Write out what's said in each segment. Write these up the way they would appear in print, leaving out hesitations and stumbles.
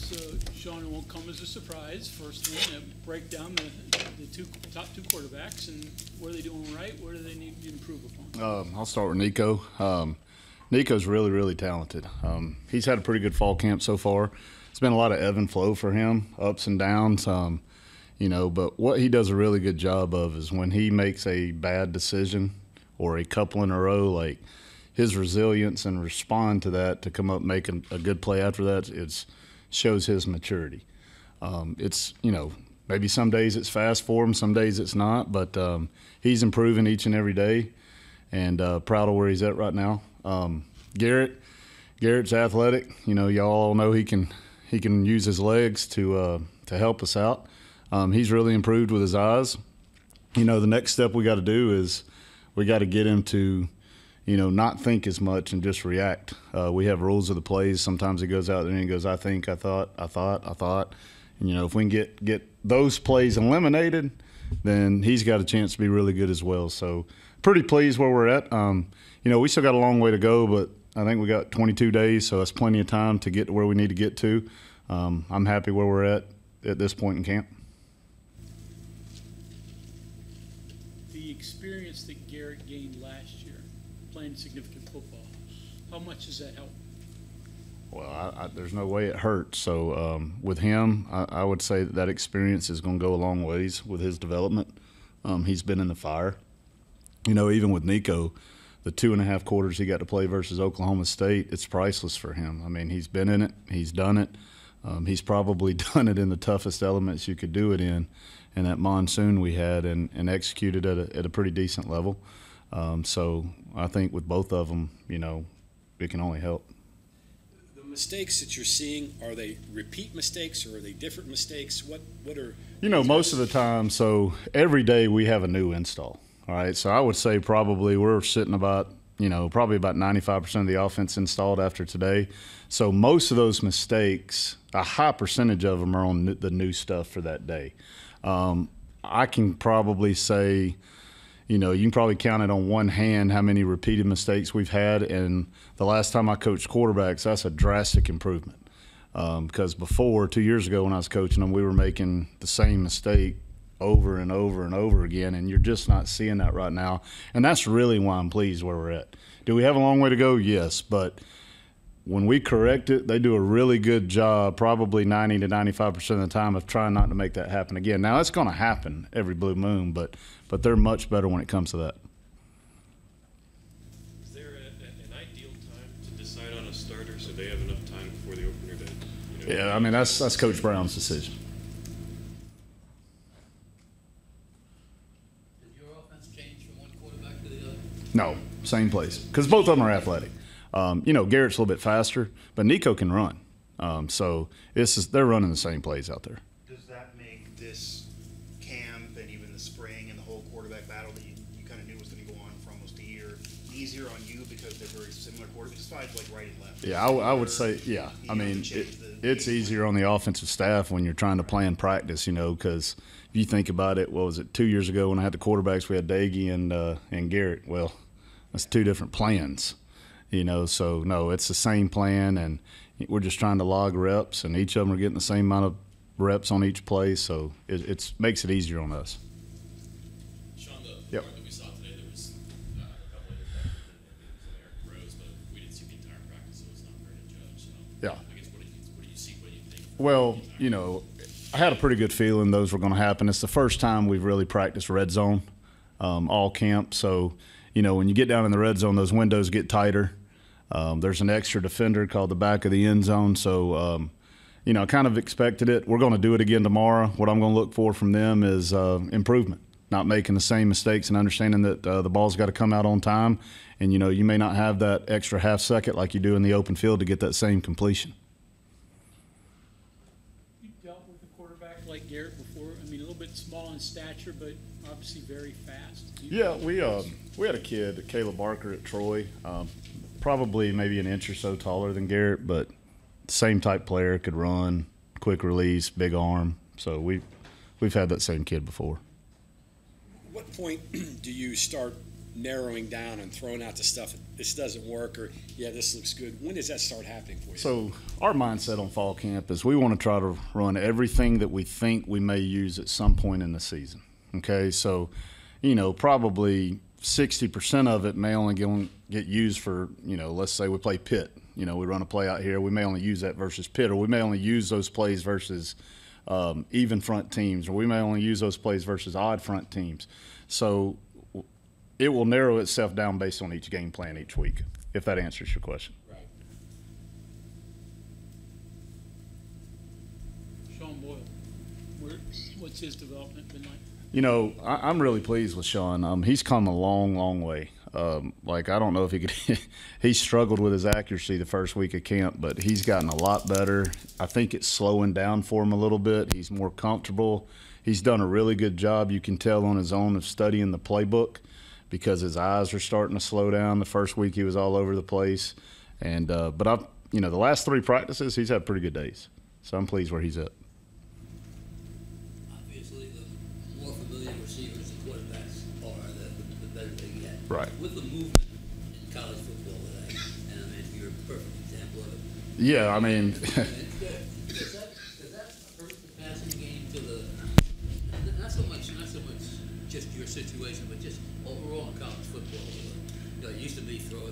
So, Sean, it won't come as a surprise. First thing, break down the top two quarterbacks and what are they doing right? Where do they need to improve upon? I'll start with Nico. Nico's really, really talented. He's had a pretty good fall camp so far. It's been a lot of ebb and flow for him, ups and downs. But what he does a really good job of is when he makes a bad decision or a couple in a row, like his resilience and respond to that to come up making a good play after that, it shows his maturity. Maybe some days it's fast for him, some days it's not, but he's improving each and every day, and proud of where he's at right now. Garrett's athletic. Y'all all know he can use his legs to help us out. He's really improved with his eyes. The next step we got to do is we got to get him to not think as much and just react. We have rules of the plays. Sometimes he goes out there and he goes, I think, I thought. And, if we can get those plays eliminated, then he's got a chance to be really good as well. So pretty pleased where we're at. We still got a long way to go, but I think we got 22 days, so that's plenty of time to get to where we need to get to. I'm happy where we're at this point in camp. The experience that Garrett gained last year, playing significant football, how much does that help? Well, there's no way it hurts. So with him, I would say that experience is going to go a long ways with his development. He's been in the fire. Even with Nico, the 2.5 quarters he got to play versus Oklahoma State, it's priceless for him. I mean, he's been in it. He's done it. He's probably done it in the toughest elements you could do it in that monsoon we had, and executed at a pretty decent level. So I think with both of them, it can only help. The mistakes that you're seeing, are they repeat mistakes or are they different mistakes? What are most of the time, so every day we have a new install. All right, so I would say probably we're sitting about, probably about 95% of the offense installed after today. So most of those mistakes, a high percentage of them are on the new stuff for that day. I can probably say, you can probably count it on one hand how many repeated mistakes we've had. And the last time I coached quarterbacks, that's a drastic improvement. Because before, 2 years ago when I was coaching them, we were making the same mistake over and over and over again, and you're just not seeing that right now. And that's really why I'm pleased where we're at. Do we have a long way to go? Yes, but when we correct it, they do a really good job, probably 90 to 95% of the time, of trying not to make that happen again. Now, it's going to happen every blue moon, but they're much better when it comes to that. Is there an ideal time to decide on a starter so they have enough time before the opener to? Yeah, I mean, that's Coach Brown's decision. No, same place, because both of them are athletic. Garrett's a little bit faster, but Nico can run. So they're running the same plays out there. Does that make this camp and even the spring and the whole quarterback battle that you kind of knew was going to go on for almost a year easier on you because they're very similar quarterbacks, besides like right and left? Yeah, I would say, yeah. I mean, it's easier on the offensive staff when you're trying to plan practice, because if you think about it, what was it, 2 years ago when I had the quarterbacks, we had Daggy and Garrett. Well, that's two different plans, So, no, it's the same plan, and we're just trying to log reps, and each of them are getting the same amount of reps on each play, so it makes it easier on us. Sean, the Yep. part that we saw today, there was a couple of Eric Rose, but we didn't see the entire practice, so it's not fair to judge. So, Yeah. I guess what do you see? What do you think? Well, I had a pretty good feeling those were going to happen. It's the first time we've really practiced red zone all camp. So, when you get down in the red zone, those windows get tighter. There's an extra defender called the back of the end zone. So, I kind of expected it. We're going to do it again tomorrow. What I'm going to look for from them is improvement, not making the same mistakes and understanding that the ball's got to come out on time. And, you may not have that extra half second like you do in the open field to get that same completion. Like Garrett before? I mean, a little bit small in stature, but obviously very fast. Yeah, we had a kid, Caleb Barker at Troy, probably maybe an inch or so taller than Garrett, but same type player, could run, quick release, big arm. So we've had that same kid before. What point do you start narrowing down and throwing out the stuff, this doesn't work, or, yeah, this looks good? When does that start happening for you? So our mindset on fall camp is we want to try to run everything that we think we may use at some point in the season. Okay, so, probably 60% of it may only get used for, let's say we play Pitt. We run a play out here. We may only use that versus Pitt, or we may only use those plays versus even front teams, or we may only use those plays versus odd front teams. So it will narrow itself down based on each game plan each week, if that answers your question. Right. Sean Boyle, what's his development been like? I'm really pleased with Sean. He's come a long, long way. I don't know if he could – he struggled with his accuracy the first week of camp, but he's gotten a lot better. I think it's slowing down for him a little bit. He's more comfortable. He's done a really good job, you can tell, on his own of studying the playbook because his eyes are starting to slow down. The first week he was all over the place. But the last 3 practices he's had pretty good days. So I'm pleased where he's at. Obviously, the more familiar receivers and quarterbacks are, the better they get. Right. With the movement in college football today, and you're a perfect example of it. Yeah, I mean Does that hurt the passing game to the not so much just your situation, but just overall in college football? It used to be throw. Now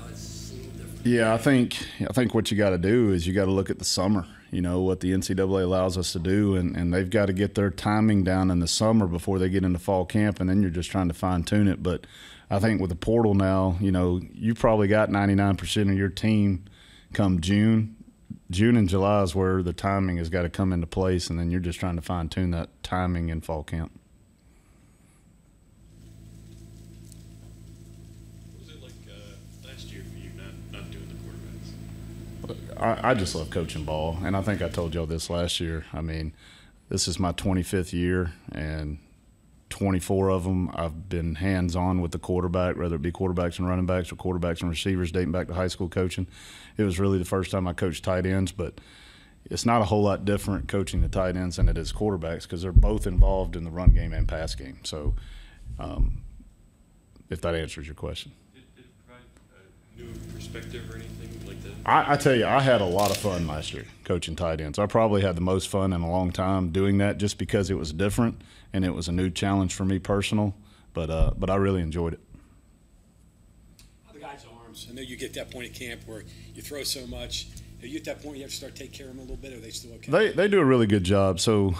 it's a little different. Yeah, I think what you got to do is you got to look at the summer. What the NCAA allows us to do, and they've got to get their timing down in the summer before they get into fall camp, and then you're just trying to fine-tune it. But I think with the portal now, you probably got 99% of your team come June. June and July is where the timing has got to come into place, and then you're just trying to fine-tune that timing in fall camp. What was it like last year for you not doing the quarterbacks? I just love coaching ball, and I think I told y'all this last year. I mean, this is my 25th year, and 24 of them I've been hands-on with the quarterback, whether it be quarterbacks and running backs or quarterbacks and receivers dating back to high school coaching. It was really the first time I coached tight ends, but it's not a whole lot different coaching the tight ends than it is quarterbacks because they're both involved in the run game and pass game. So if that answers your question. Did it provide a new perspective or anything like that? I tell you, I had a lot of fun last year coaching tight ends. I probably had the most fun in a long time doing that just because it was different and it was a new challenge for me personal, but I really enjoyed it. How the guys' arms? I know you get that point at camp where you throw so much. Are you at that point you have to start taking care of them a little bit, or are they still okay? They do a really good job. So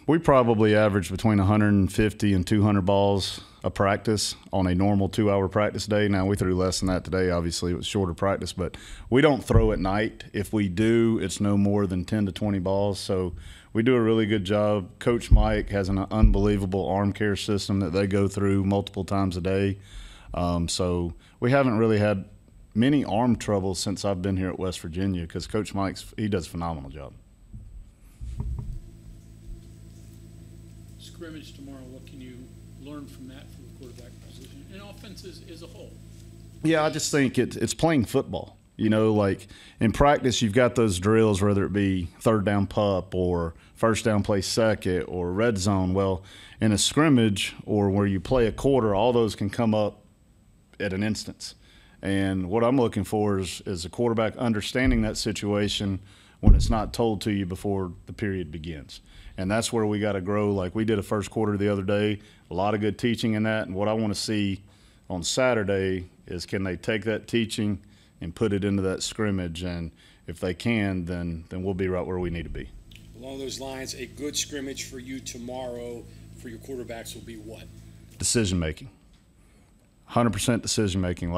we probably average between 150 and 200 balls a practice on a normal 2-hour practice day. Now, we threw less than that today. Obviously, it was shorter practice, but we don't throw at night. If we do, it's no more than 10 to 20 balls. So we do a really good job. Coach Mike has an unbelievable arm care system that they go through multiple times a day. So we haven't really had many arm troubles since I've been here at West Virginia because Coach he does a phenomenal job. Scrimmage tomorrow, what can you learn from that for the quarterback position and offenses as a whole? Yeah, I just think it's playing football. Like in practice, you've got those drills, whether it be third down pup or first down play second or red zone. Well, in a scrimmage or where you play a quarter, all those can come up at an instance. And what I'm looking for is a quarterback understanding that situation when it's not told to you before the period begins. And that's where we got to grow. Like we did a first quarter the other day, a lot of good teaching in that. And what I want to see on Saturday is can they take that teaching and put it into that scrimmage. And if they can, then we'll be right where we need to be. Along those lines, a good scrimmage for you tomorrow for your quarterbacks will be what? Decision-making. 100% decision-making.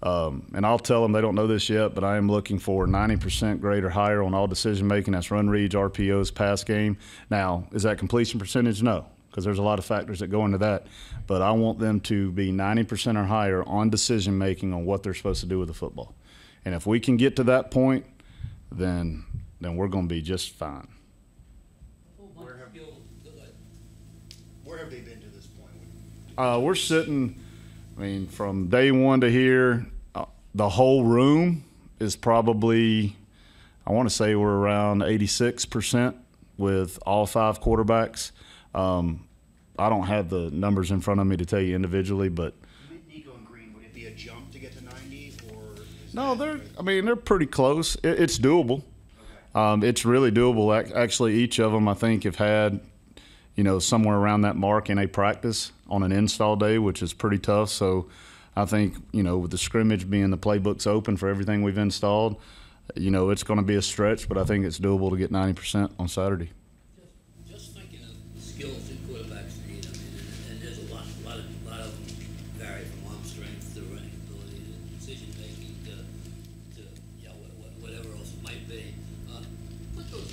And I'll tell them they don't know this yet, but I am looking for 90% grade or higher on all decision-making. That's run reads, RPOs, pass game. Now, is that completion percentage? No, because there's a lot of factors that go into that. But I want them to be 90% or higher on decision-making on what they're supposed to do with the football. And if we can get to that point, then we're going to be just fine. Where have they been to this point? We're sitting, from day one to here, the whole room is probably, I want to say we're around 86% with all 5 quarterbacks. I don't have the numbers in front of me to tell you individually, but Nico and Green, would it be a jump to get to 90, or is no, that, they're pretty close. It's doable. okay. It's really doable. Actually, each of them I think have had, somewhere around that mark in a practice on an install day, which is pretty tough. So I think, with the scrimmage being the playbooks open for everything we've installed, it's going to be a stretch, but I think it's doable to get 90% on Saturday. Just thinking of skills that quarterbacks need, and there's a lot of them vary from arm strength to running ability to decision making to whatever else it might be. Put those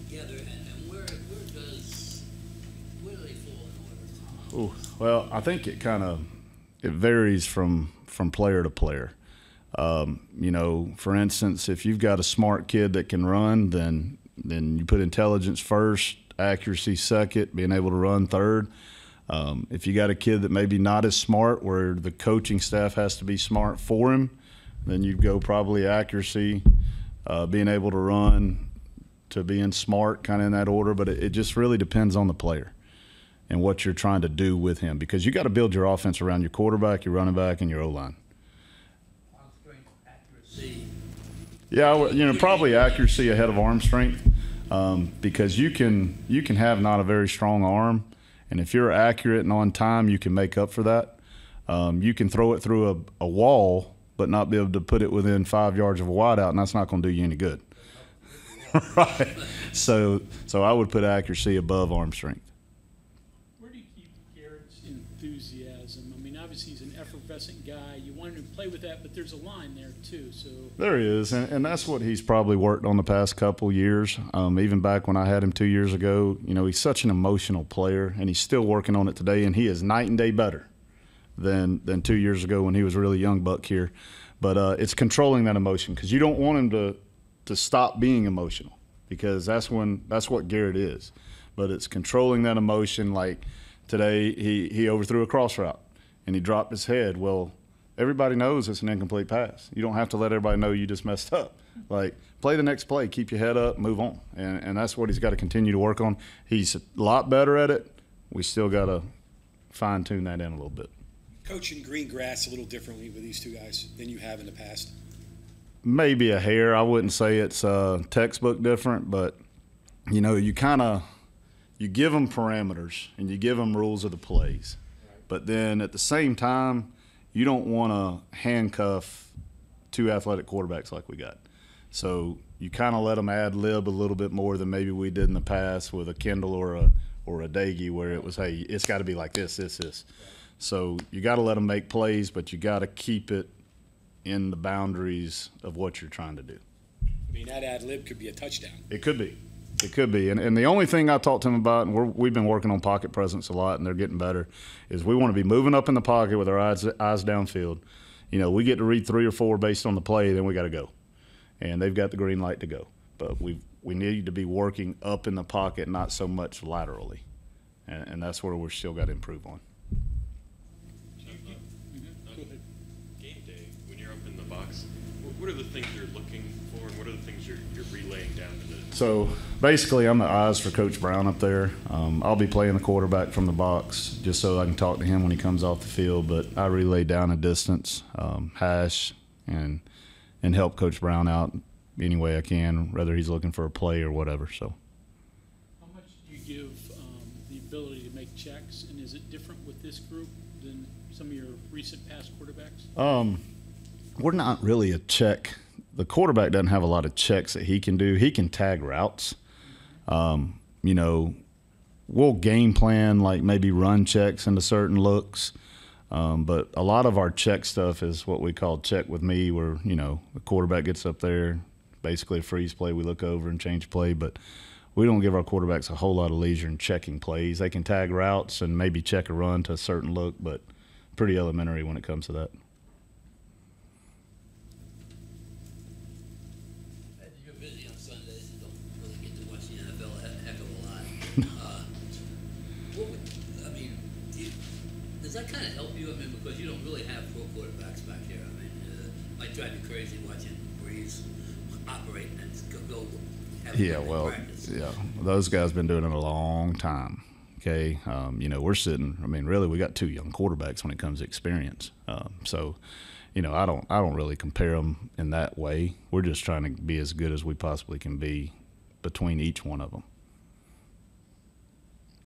together, and where do they fall in order? Ooh, well, I think it varies from player to player. For instance, if you've got a smart kid that can run, then you put intelligence first, accuracy second, being able to run third. If you got a kid that maybe not as smart, where the coaching staff has to be smart for him, then you'd go probably accuracy, being able to run, to being smart, kind of in that order. But it just really depends on the player and what you're trying to do with him, because you got to build your offense around your quarterback, your running back, and your O-line. Arm strength, accuracy. Yeah, probably accuracy ahead of arm strength, because you can have not a very strong arm, and if you're accurate and on time, you can make up for that. You can throw it through a wall, but not be able to put it within 5 yards of a wideout, and that's not going to do you any good. Right. So I would put accuracy above arm strength. Where do you keep Garrett's enthusiasm? I mean, obviously he's an effervescent guy. You want him to play with that, but there's a line there too. So There is, and that's what he's probably worked on the past couple years. Even back when I had him 2 years ago, he's such an emotional player, and he's still working on it today, and he is night and day better than 2 years ago when he was a really young buck here. But it's controlling that emotion, because you don't want him to stop being emotional, because that's what Garrett is. But it's controlling that emotion. Like today, he overthrew a cross route and he dropped his head. Well, everybody knows it's an incomplete pass. You don't have to let everybody know you just messed up. Like, play the next play, keep your head up, move on. And that's what he's got to continue to work on. He's a lot better at it. We still got to fine tune that in a little bit. Coaching green grass a little differently with these two guys than you have in the past. Maybe a hair. I wouldn't say it's textbook different, but you give them parameters and you give them rules of the plays. But then at the same time, you don't want to handcuff two athletic quarterbacks like we got. So you kind of let them ad lib a little bit more than maybe we did in the past with a Kendall or a Daggy, where it was, hey, it's got to be like this. So you got to let them make plays, but you got to keep it in the boundaries of what you're trying to do. I mean, that ad lib could be a touchdown. It could be. And the only thing I talked to him about, and we've been working on pocket presence a lot, and they're getting better, is we want to be moving up in the pocket with our eyes downfield. We get to read 3 or 4 based on the play, then we got to go. And they've got the green light to go. But we need to be working up in the pocket, not so much laterally. And that's where we're still got to improve on. Game day, when you're up in the box, what are the things you're looking for, and what are the things you're relaying down to the? So basically, I'm the eyes for Coach Brown up there. I'll be playing the quarterback from the box just so I can talk to him when he comes off the field. But I relay down a distance, hash, and help Coach Brown out any way I can, whether he's looking for a play or whatever. So. how much do you give the ability to make checks, and is it different with this group than some of your recent past quarterbacks? We're not really a check. The quarterback doesn't have a lot of checks that he can do. He can tag routes. We'll game plan, like maybe run checks into certain looks. But a lot of our check stuff is what we call check with me, where, the quarterback gets up there, basically a freeze play. We look over and change play, but we don't give our quarterbacks a whole lot of leisure in checking plays. They can tag routes and maybe check a run to a certain look, but pretty elementary when it comes to that. You're busy on Sundays and don't really get to watch the NFL a heck of a lot. Does that kind of help you? I mean, because you don't really have pro quarterbacks back here. I mean, it might drive you crazy watching Breeze operate and go have Yeah, well, practice. yeah, those guys been doing it a long time. Okay, you know, we're sitting. I mean, really, we got 2 young quarterbacks when it comes to experience. So, you know, I don't really compare them in that way. We're just trying to be as good as we possibly can be between each one of them.